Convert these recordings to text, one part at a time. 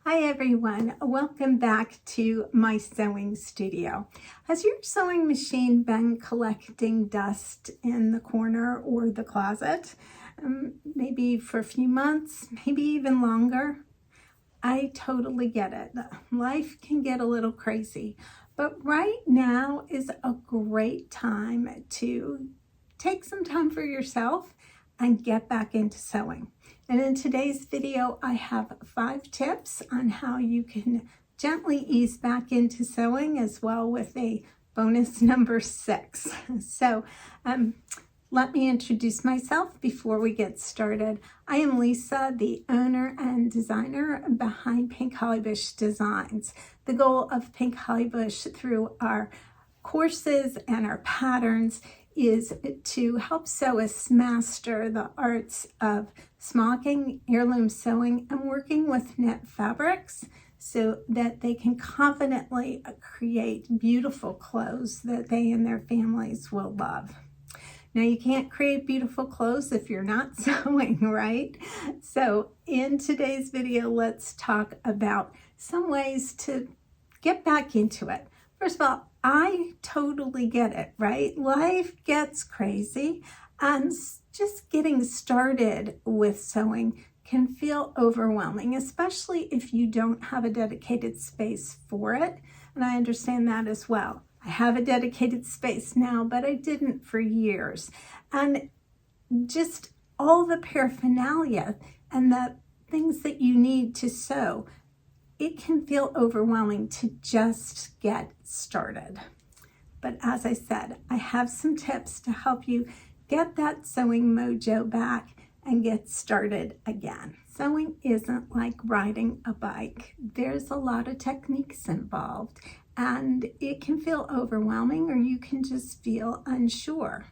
Hi everyone, welcome back to my sewing studio. Has your sewing machine been collecting dust in the corner or the closet? Maybe for a few months, maybe even longer? I totally get it. Life can get a little crazy, but right now is a great time to take some time for yourself and get back into sewing. And in today's video, I have 5 tips on how you can gently ease back into sewing, as well with a bonus number 6. So let me introduce myself before we get started. I am Lisa, the owner and designer behind Pink Hollybush Designs. The goal of Pink Hollybush through our courses and our patterns is to help sewists master the arts of smocking, heirloom sewing, and working with knit fabrics so that they can confidently create beautiful clothes that they and their families will love. Now, you can't create beautiful clothes if you're not sewing, right? So in today's video, let's talk about some ways to get back into it. First of all, I totally get it, right? Life gets crazy, and just getting started with sewing can feel overwhelming, especially if you don't have a dedicated space for it. And I understand that as well. I have a dedicated space now, but I didn't for years. And just all the paraphernalia and the things that you need to sew, it can feel overwhelming to just get started. But as I said, I have some tips to help you get that sewing mojo back and get started again. Sewing isn't like riding a bike. There's a lot of techniques involved, and it can feel overwhelming, or you can just feel unsure.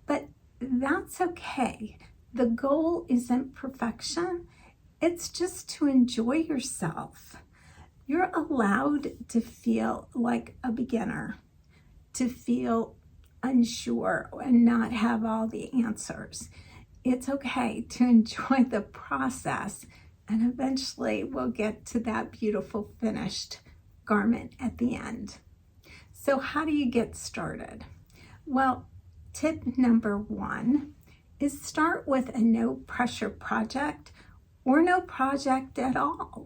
But that's okay. The goal isn't perfection. It's just to enjoy yourself. You're allowed to feel like a beginner, to feel unsure and not have all the answers. It's okay to enjoy the process, and eventually we'll get to that beautiful finished garment at the end. So how do you get started? Well, tip number 1 is start with a no pressure project or no project at all.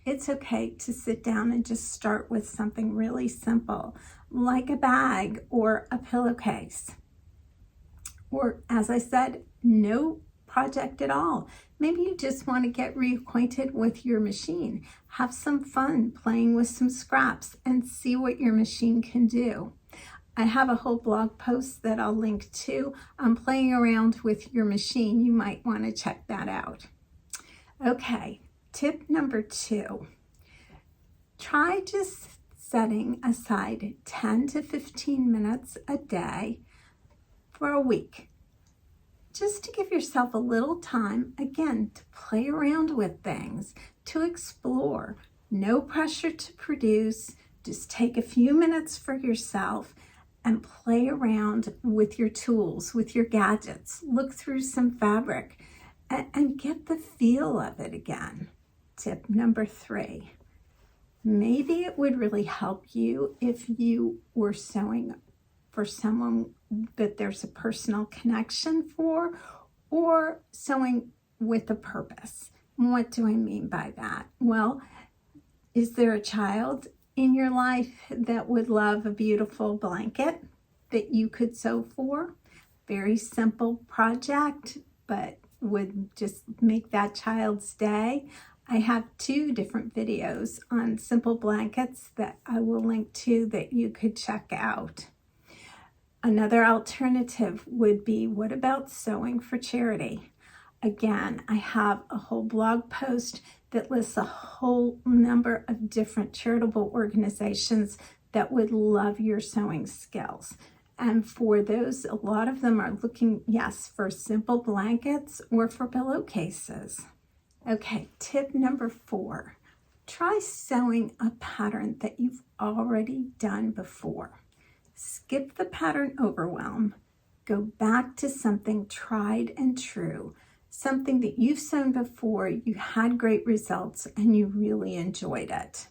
It's okay to sit down and just start with something really simple, like a bag or a pillowcase. Or, as I said, no project at all. Maybe you just want to get reacquainted with your machine. Have some fun playing with some scraps and see what your machine can do. I have a whole blog post that I'll link to on playing around with your machine. You might want to check that out. Okay, tip number 2. Try just setting aside 10 to 15 minutes a day for a week, just to give yourself a little time, again, to play around with things, to explore. No pressure to produce. Just take a few minutes for yourself and play around with your tools, with your gadgets. Look through some fabric and get the feel of it again. Tip number 3. Maybe it would really help you if you were sewing for someone that there's a personal connection for, or sewing with a purpose. What do I mean by that? Well, is there a child in your life that would love a beautiful blanket that you could sew for? Very simple project, but would just make that child's day. I have 2 different videos on simple blankets that I will link to that you could check out. Another alternative would be, what about sewing for charity? Again, I have a whole blog post that lists a whole number of different charitable organizations that would love your sewing skills. And for those, a lot of them are looking, yes, for simple blankets or for pillowcases. Okay, tip number 4. Try sewing a pattern that you've already done before. Skip the pattern overwhelm. Go back to something tried and true. something that you've sewn before, you had great results, and you really enjoyed it.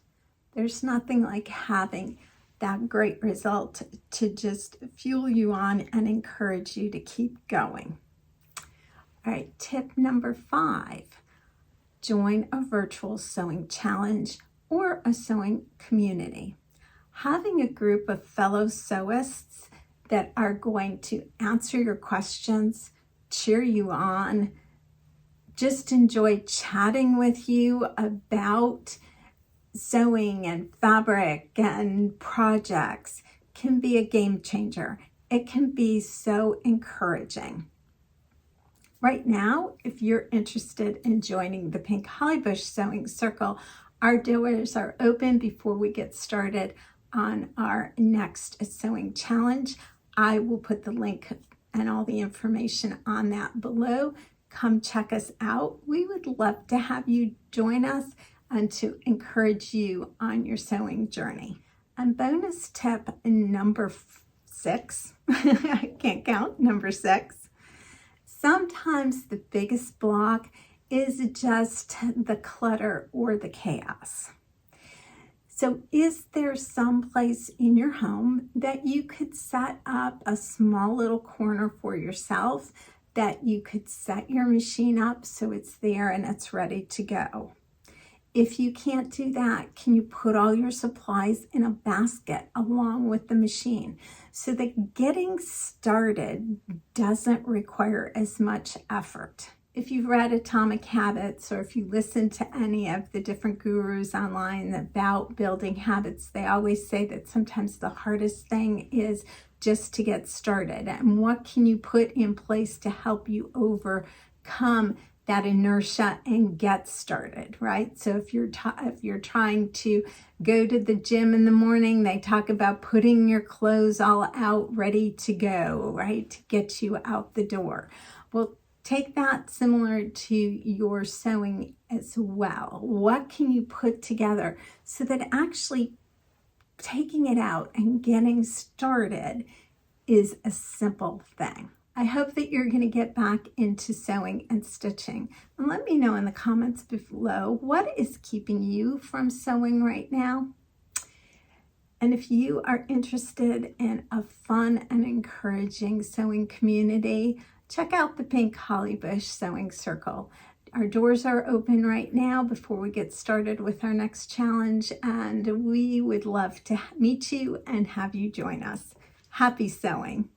There's nothing like having that great result to just fuel you on and encourage you to keep going. All right, tip number 5, join a virtual sewing challenge or a sewing community. Having a group of fellow sewists that are going to answer your questions, cheer you on, just enjoy chatting with you about sewing and fabric and projects can be a game changer. It can be so encouraging. Right now, if you're interested in joining the Pink Hollybush Sewing Circle, our doors are open before we get started on our next sewing challenge. I will put the link and all the information on that below. Come check us out. We would love to have you join us and to encourage you on your sewing journey. And bonus tip number 6, I can't count, number 6. Sometimes the biggest block is just the clutter or the chaos. So is there some place in your home that you could set up a small little corner for yourself, that you could set your machine up so it's there and it's ready to go? If you can't do that, can you put all your supplies in a basket along with the machine so that getting started doesn't require as much effort? If you've read Atomic Habits, or if you listen to any of the different gurus online about building habits, they always say that sometimes the hardest thing is just to get started. And what can you put in place to help you overcome that inertia and get started, right? So if you're trying to go to the gym in the morning, they talk about putting your clothes all out ready to go, right? To get you out the door. Well, take that similar to your sewing as well. What can you put together so that actually taking it out and getting started is a simple thing? I hope that you're going to get back into sewing and stitching. And let me know in the comments below, what is keeping you from sewing right now? And if you are interested in a fun and encouraging sewing community, check out the Pink Hollybush Sewing Circle. Our doors are open right now before we get started with our next challenge, and we would love to meet you and have you join us. Happy sewing!